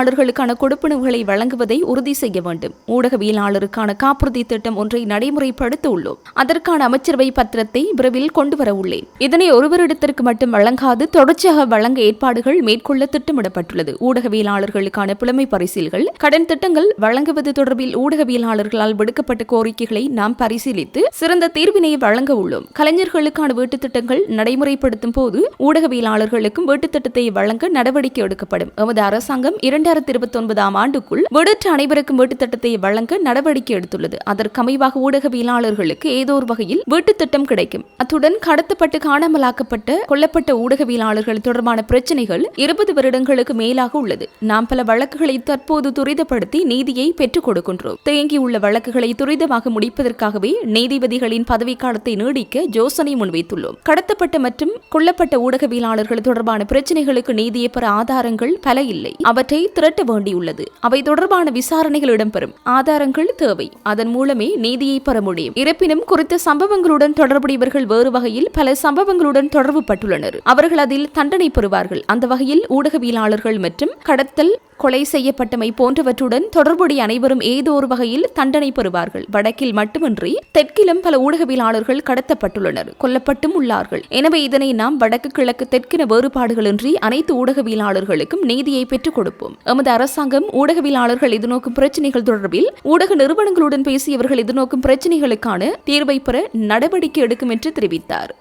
கொடுப்பனவுகளை வழங்குவதை உறுதி செய்ய வேண்டும். ஊடகவியலாளருக்கான காப்புறுதி திட்டம் ஒன்றை நடைமுறைப்படுத்த உள்ளோம். அதற்கான அமைச்சரவை பத்திரத்தை விரைவில் கொண்டுவர உள்ளேன். இதனை ஒருவரிடத்திற்கு மட்டும் வழங்காது தொடர்ச்சியாக வழங்க ஏற்பாடுகள் மேற்கொள்ள திட்டமிடப்பட்டுள்ளது. ஊடகவியலாளர்களுக்கான புலமை பரிசீல்கள், கடன் திட்டங்கள் வழங்குவது தொடர்பில் ஊடகவியலாளர்களால் விடுக்கப்பட்ட கோரிக்கைகளை நாம் பரிசீலித்து சிறந்த தீர்வினை வழங்க உள்ளோம். கலைஞர்களுக்கான வீட்டுத் திட்டங்கள் நடைமுறைப்படுத்தும் போது ஊடகவியலாளர்களுக்கும் வீட்டுத் திட்டத்தை வழங்க நடவடிக்கை எடுக்கப்படும். எமது அரசாங்கம் 2029 ஆண்டுக்குள் வீடற்ற அனைவருக்கும் வீட்டுத் திட்டத்தை வழங்க நடவடிக்கை எடுத்துள்ளது. அதற்கமைவாக ஊடகவியலாளர்களுக்கு ஏதோ ஒரு வகையில் வீட்டுத் திட்டம் கிடைக்கும். அத்துடன் கடத்தப்பட்டு காணாமலாக்கப்பட்ட கொல்லப்பட்ட ஊடகவியலாளர்கள் தொடர்பான பிரச்சனைகள் 20 வருடங்களுக்கு மேலாக உள்ளது. நாம் பல வழக்குகளை தற்போது துரிதப்படுத்தி நீதியை பெற்றுக் கொடுக்கின்றோம். தேங்கியுள்ள வழக்குகளை துரிதமாக முடிப்பதற்காகவே நீதிபதிகளின் பதவிக்காலத்தை நீடிக்க யோசனை முன்வைத்துள்ளோம். கடத்தப்பட்ட மற்றும் கொல்லப்பட்ட ஊடகவியலாளர்கள் தொடர்பான பிரச்சனைகளுக்கு நீதியை பெற ஆதாரங்கள் பல இல்லை. அவற்றை திரட்ட வேண்டியுள்ளது. அவை தொடர்பான விசாரணைகள் இடம்பெறும். ஆதாரங்கள் தேவை. அதன் மூலமே நீதியை பெற முடியும். இருப்பினும் குறித்த சம்பவங்களுடன் தொடர்புடையவர்கள் வேறு வகையில் பல சம்பவங்களுடன் தொடர்பு பட்டுள்ளனர். அவர்கள் அதில் தண்டனை பெறுவார்கள். அந்த வகையில் ஊடகவியலாளர்கள் மற்றும் கடத்தல், கொலை செய்யப்பட்டமை போன்றவற்றுடன் தொடர்புடைய அனைவரும் ஏதோ ஒரு வகையில் தண்டனை பெறுவார்கள். வடக்கில் மட்டுமின்றி தெற்கிலும் பல ஊடகவியலாளர்கள் கடத்தப்பட்டுள்ளனர், கொல்லப்பட்டும் உள்ளார்கள். எனவே இதனை நாம் வடக்கு, கிழக்கு, தெற்கின வேறுபாடுகளின்றி அனைத்து ஊடகவியலாளர்களுக்கும் நீதியை பெற்றுக் கொடுப்போம். எமது அரசாங்கம் ஊடகவியலாளர்கள் எதிர்நோக்கும் பிரச்சனைகள் தொடர்பில் ஊடக நிறுவனங்களுடன் பேசியவர்கள் எதிர்நோக்கும் பிரச்சனைகளுக்கான தீர்வை பெற நடவடிக்கை எடுக்கும் என்று தெரிவித்தார்.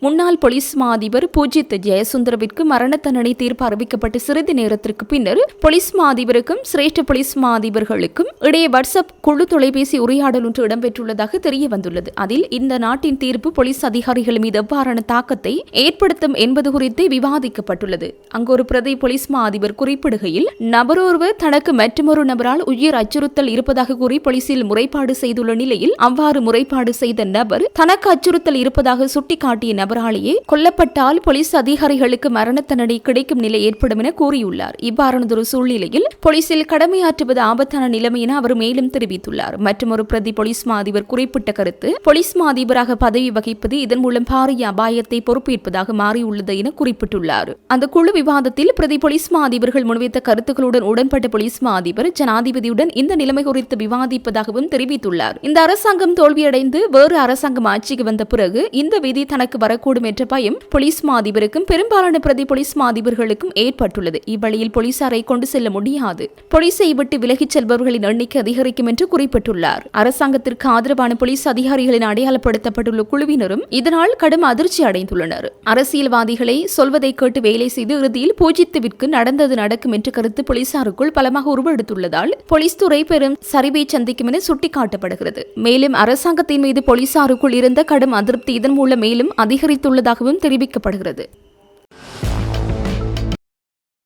முன்னாள் போலீஸ் மா அதிபர் பூஜித் ஜெயசுந்தரவிற்கு மரண தண்டனை தீர்ப்பு அறிவிக்கப்பட்ட சிறிது நேரத்திற்கு பின்னர் போலீஸ் மா அதிபருக்கும் சிரேஷ்ட போலீஸ் மா அதிபர்களுக்கும் இடையே வாட்ஸ்அப் குழு தொலைபேசி உரையாடல் ஒன்று இடம்பெற்றுள்ளதாக தெரிய வந்துள்ளது. அதில் இந்த நாட்டின் தீர்ப்பு போலீஸ் அதிகாரிகள் மீது எவ்வாறான தாக்கத்தை ஏற்படுத்தும் என்பது குறித்து விவாதிக்கப்பட்டுள்ளது. அங்கு ஒரு பிரதி போலீஸ் மா அதிபர் குறிப்பிடுகையில், நபரொருவர் தனக்கு மற்றொரு நபரால் உயிர் அச்சுறுத்தல் இருப்பதாக கூறி போலீசில் முறைப்பாடு செய்துள்ள நிலையில் அவ்வாறு முறைப்பாடு செய்த நபர் தனக்கு அச்சுறுத்தல் இருப்பதாக சுட்டிக்காட்டிய நபராலேயே கொல்லப்பட்டால் போலீஸ் அதிகாரிகளுக்கு மரண தண்டனை கிடைக்கும் நிலை ஏற்படும் என கூறியுள்ளார். இவ்வாறானதொரு சூழ்நிலையில் போலீசில் கடமையாற்றுவது ஆபத்தான நிலைமை என அவர் மேலும் தெரிவித்துள்ளார். மற்றொரு பிரதி போலீஸ் மா அதிபர் குறிப்பிட்ட கருத்து, போலீஸ் மா அதிபராக பதவி வகிப்பது இதன் மூலம் பாரிய அபாயத்தை பொறுப்பேற்பதாக மாறியுள்ளது என குறிப்பிட்டுள்ளார். அந்த குழு விவாதத்தில் பிரதி போலீஸ் மா அதிபர்கள் முன்வைத்த கருத்துக்களுடன் உடன்பட்ட போலீஸ் மா அதிபர் ஜனாதிபதியுடன் இந்த நிலைமை குறித்து விவாதிப்பதாகவும் தெரிவித்துள்ளார். இந்த அரசாங்கம் தோல்வியடைந்து வேறு அரசாங்கம் ஆட்சிக்கு வந்த பிறகு இந்த விதி தனக்கு வரக்கூடும் என்ற பயம் போலீஸ் மா அதிபருக்கும் பெரும்பாலான பிரதி போலீஸ் மா அதிபர்களுக்கும் ஏற்பட்டுள்ளது. இவ்வழியில் போலீசாரை கொண்டு செல்ல முடியாது. போலீஸை விட்டு விலகிச் செல்பவர்களின் எண்ணிக்கை அதிகரிக்கும் என்று குறிப்பிட்டுள்ளார். அரசாங்கத்திற்கு ஆதரவான போலீஸ் அதிகாரிகளின் அடையாளப்படுத்தப்பட்டுள்ள குழுவினரும் இதனால் கடும் அதிர்ச்சி அடைந்துள்ளனர். அரசியல்வாதிகளை சொல்வதை கேட்டு வேலை செய்து இறுதியில் பூஜித்துவிற்கு நடந்தது நடக்கும் என்ற கருத்து போலீசாருக்குள் பலமாக உருவெடுத்துள்ளதால் போலீஸ் துறை பெரும் சரிவை சந்திக்கும் என சுட்டிக்காட்டப்படுகிறது. மேலும் அரசாங்கத்தின் மீது போலீசாருக்குள் இருந்த கடும் அதிருப்தி இதன் மூலம் மேலும் அதிகரித்துள்ளதாகவும் தெரிவிக்கப்படுகிறது.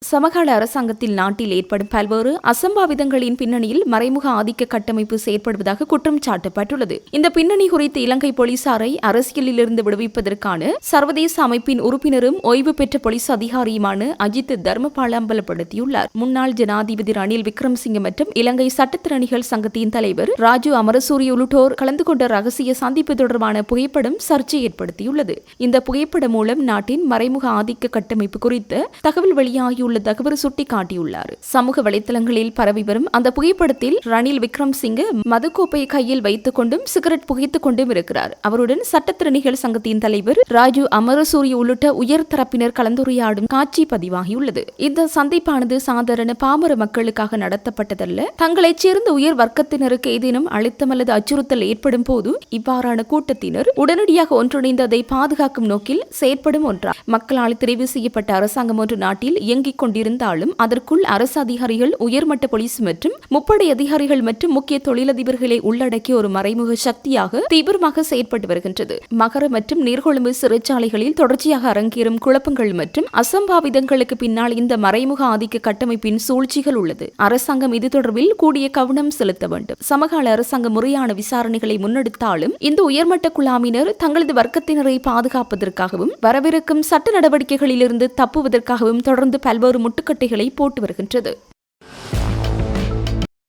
சமகால அரசாங்கத்தில் நாட்டில் ஏற்படும் பல்வேறு அசம்பாவிதங்களின் பின்னணியில் மறைமுக ஆதிக்க கட்டமைப்பு செயற்படுவதாக குற்றம் சாட்டப்பட்டுள்ளது. இந்த பின்னணி குறித்து இலங்கை போலீசாரை அரசியலில் இருந்து விடுவிப்பதற்கான சர்வதேச அமைப்பின் உறுப்பினரும் ஓய்வு பெற்ற போலீஸ் அதிகாரியுமான அஜித் தர்மபால அம்பலப்படுத்தியுள்ளார். முன்னாள் ஜனாதிபதி ரணில் விக்ரமசிங்க மற்றும் இலங்கை சட்டத்திறனிகள் சங்கத்தின் தலைவர் ராஜு அமரசூரிய உள்ளிட்டோர் கலந்து கொண்ட ரகசிய சந்திப்பு தொடர்பான புகைப்படம் சர்ச்சை ஏற்படுத்தியுள்ளது. இந்த புகைப்படம் மூலம் நாட்டின் மறைமுக ஆதிக்க கட்டமைப்பு குறித்த தகவல் வெளியாகியுள்ள தகவல் சுட்டிக்காட்டியுள்ளார். சமூக வலைதளங்களில் பரவி வரும் அந்த புகைப்படத்தில் ரணில் விக்ரமசிங்க மதுக்கோப்பை கையில் வைத்துக் கொண்டும் சிகரெட் புகைத்துக் கொண்டும் இருக்கிறார். அவருடன் சட்டத்திறனிகள் சங்கத்தின் தலைவர் ராஜு அமரசூரிய உள்ளிட்ட உயர் தரப்பினர் கலந்துரையாடும் காட்சி பதிவாகியுள்ளது. இந்த சந்திப்பானது சாதாரண பாமர மக்களுக்காக நடத்தப்பட்டதல்ல. தங்களைச் சேர்ந்த உயர் வர்க்கத்தினருக்கு ஏதேனும் அழுத்தம் அல்லது அச்சுறுத்தல் ஏற்படும் போது இவ்வாறான கூட்டத்தினர் உடனடியாக ஒன்றிணைந்து அதை பாதுகாக்கும் நோக்கில் செயற்படும் ஒன்றார். மக்களால் தெரிவு செய்யப்பட்ட அரசாங்கம் ஒன்று நாட்டில் இயங்கிக் கொண்டிருந்தாலும் அதற்குள் அரசு அதிகாரிகள், உயர்மட்ட போலீஸ் மற்றும் முப்படை அதிகாரிகள் மற்றும் முக்கிய தொழிலதிபர்களை உள்ளடக்கிய ஒரு மறைமுக சக்தியாக தீவிரமாக செயற்பட்டு வருகின்றது. மகர மற்றும் நீர்கொழும்பு சிறைச்சாலைகளில் தொடர்ச்சியாக அரங்கேறும் குழப்பங்கள் மற்றும் அசம்பாவிதங்களுக்கு பின்னால் இந்த மறைமுக ஆதிக்க கட்டமைப்பின் சூழ்ச்சிகள் உள்ளது. அரசாங்கம் இது தொடர்பில் கூடிய கவனம் செலுத்த வேண்டும். சமகால அரசாங்கம் முறையான விசாரணைகளை முன்னெடுத்தாலும் இந்த உயர்மட்ட குழாமினர் தங்களது வர்க்கத்தினரை பாதுகாப்பதற்காகவும் வரவிருக்கும் சட்ட நடவடிக்கைகளிலிருந்து தப்புவதற்காகவும் தொடர்ந்து பல்வேறு முட்டுக்கட்டைகளை போட்டு வருகின்றது.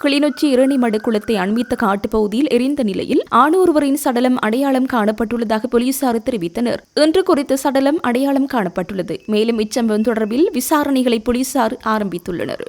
கிளிநொச்சி இரணிமடு குளத்தை அண்மித்த காட்டுப்பகுதியில் எரிந்த நிலையில் ஆணொருவரின் சடலம் அடையாளம் காணப்பட்டுள்ளதாக போலீசார் தெரிவித்தனர். இன்று குறித்த சடலம் அடையாளம் காணப்பட்டுள்ளது. மேலும் இச்சம்பவம் தொடர்பில் விசாரணைகளை போலீசார் ஆரம்பித்துள்ளனர்.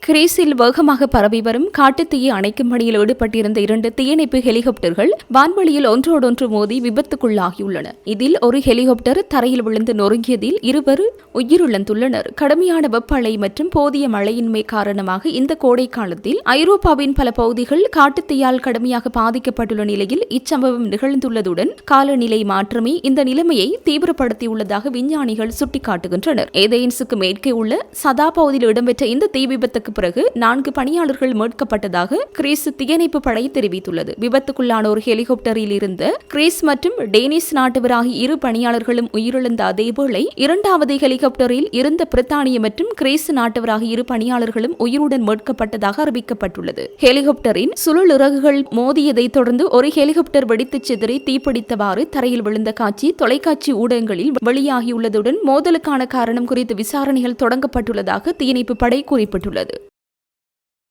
கிரீஸில் வேகமாக பரவி வரும் காட்டுத்தீயை அணைக்கும் பணியில் ஈடுபட்டிருந்த 2 தீயணைப்பு ஹெலிகாப்டர்கள் வான்வெளியில் ஒன்றோடொன்று மோதி விபத்துக்குள்ளாகியுள்ளன. இதில் ஒரு ஹெலிகாப்டர் தரையில் விழுந்து நொறுங்கியதில் 2 உயிரிழந்துள்ளனர். கடுமையான வெப்ப அலை மற்றும் போதிய மழையின்மை காரணமாக இந்த கோடை காலத்தில் ஐரோப்பாவின் பல பகுதிகள் காட்டுத்தீயால் கடுமையாக பாதிக்கப்பட்டுள்ள நிலையில் இச்சம்பவம் நிகழ்ந்துள்ளதுடன் காலநிலை மாற்றமே இந்த நிலைமையை தீவிரப்படுத்தியுள்ளதாக விஞ்ஞானிகள் சுட்டிக்காட்டுகின்றனர். ஏதென்ஸுக்கு மேற்கே உள்ள சதா பகுதியில் இடம்பெற்ற இந்த தீ விபத்துக்கு பிறகு 4 பணியாளர்கள் மீட்கப்பட்டதாக கிரீஸ் தீயணைப்பு படை தெரிவித்துள்ளது. விபத்துக்குள்ளான ஒரு ஹெலிகாப்டரில் இருந்த கிரீஸ் மற்றும் டேனிஷ் நாட்டவர் ஆகிய 2 பணியாளர்களும் உயிரிழந்த அதேவேளை 2வது ஹெலிகாப்டரில் இருந்த பிரித்தானிய மற்றும் கிரீஸ் நாட்டவர் ஆகிய 2 பணியாளர்களும் உயிருடன் மீட்கப்பட்டதாக அறிவிக்கப்பட்டுள்ளது. ஹெலிகாப்டரின் சுழல் இறகுகள் மோதியதை தொடர்ந்து ஒரு ஹெலிகாப்டர் வெடித்து சிதறி தீப்பிடித்தவாறு தரையில் விழுந்த காட்சி தொலைக்காட்சி ஊடகங்களில் வெளியாகியுள்ளதுடன் மோதலுக்கான காரணம் குறித்து விசாரணைகள் தொடங்கப்பட்டுள்ளதாக தீயணைப்பு படை குறிப்பிட்டுள்ளது.